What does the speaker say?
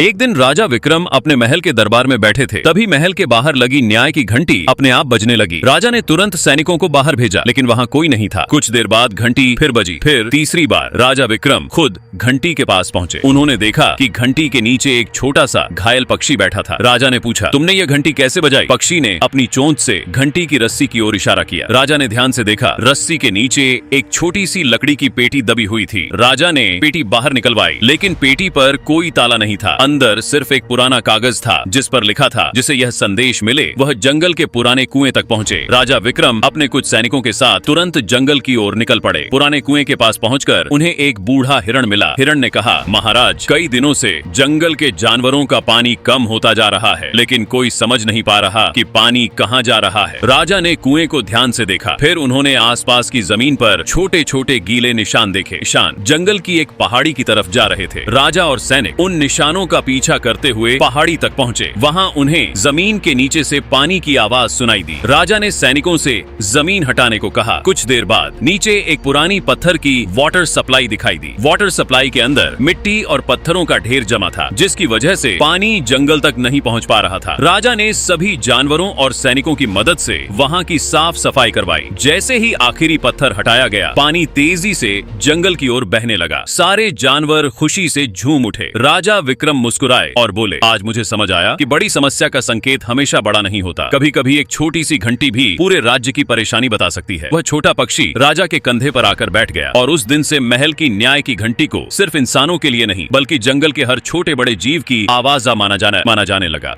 एक दिन राजा विक्रम अपने महल के दरबार में बैठे थे। तभी महल के बाहर लगी न्याय की घंटी अपने आप बजने लगी। राजा ने तुरंत सैनिकों को बाहर भेजा, लेकिन वहाँ कोई नहीं था। कुछ देर बाद घंटी फिर बजी। फिर तीसरी बार राजा विक्रम खुद घंटी के पास पहुँचे। उन्होंने देखा कि घंटी के नीचे एक छोटा सा घायल पक्षी बैठा था। राजा ने पूछा, तुमने यह घंटी कैसे बजाई? पक्षी ने अपनी चोंच से घंटी की रस्सी की ओर इशारा किया। राजा ने ध्यान से देखा, रस्सी के नीचे एक छोटी सी लकड़ी की पेटी दबी हुई थी। राजा ने पेटी बाहर निकलवाई, लेकिन पेटी पर कोई ताला नहीं था। अंदर सिर्फ एक पुराना कागज था जिस पर लिखा था, जिसे यह संदेश मिले वह जंगल के पुराने कुएं तक पहुंचे। राजा विक्रम अपने कुछ सैनिकों के साथ तुरंत जंगल की ओर निकल पड़े। पुराने कुएं के पास पहुंचकर उन्हें एक बूढ़ा हिरण मिला। हिरण ने कहा, महाराज, कई दिनों से जंगल के जानवरों का पानी कम होता जा रहा है, लेकिन कोई समझ नहीं पा रहा कि पानी कहाँ जा रहा है। राजा ने कुएं को ध्यान से देखा। फिर उन्होंने आसपास की जमीन पर छोटे छोटे गीले निशान देखे। निशान जंगल की एक पहाड़ी की तरफ जा रहे थे। राजा और सैनिक उन निशानों का पीछा करते हुए पहाड़ी तक पहुंचे। वहां उन्हें जमीन के नीचे से पानी की आवाज सुनाई दी। राजा ने सैनिकों से जमीन हटाने को कहा। कुछ देर बाद नीचे एक पुरानी पत्थर की वाटर सप्लाई दिखाई दी। वाटर सप्लाई के अंदर मिट्टी और पत्थरों का ढेर जमा था, जिसकी वजह से पानी जंगल तक नहीं पहुंच पा रहा था। राजा ने सभी जानवरों और सैनिकों की मदद से वहां की साफ सफाई करवाई। जैसे ही आखिरी पत्थर हटाया गया, पानी तेजी से जंगल की ओर बहने लगा। सारे जानवर खुशी से झूम उठे। राजा विक्रम मुस्कुराए और बोले, आज मुझे समझ आया कि बड़ी समस्या का संकेत हमेशा बड़ा नहीं होता। कभी कभी एक छोटी सी घंटी भी पूरे राज्य की परेशानी बता सकती है। वह छोटा पक्षी राजा के कंधे पर आकर बैठ गया और उस दिन से महल की न्याय की घंटी को सिर्फ इंसानों के लिए नहीं, बल्कि जंगल के हर छोटे बड़े जीव की आवाज माना जाने लगा।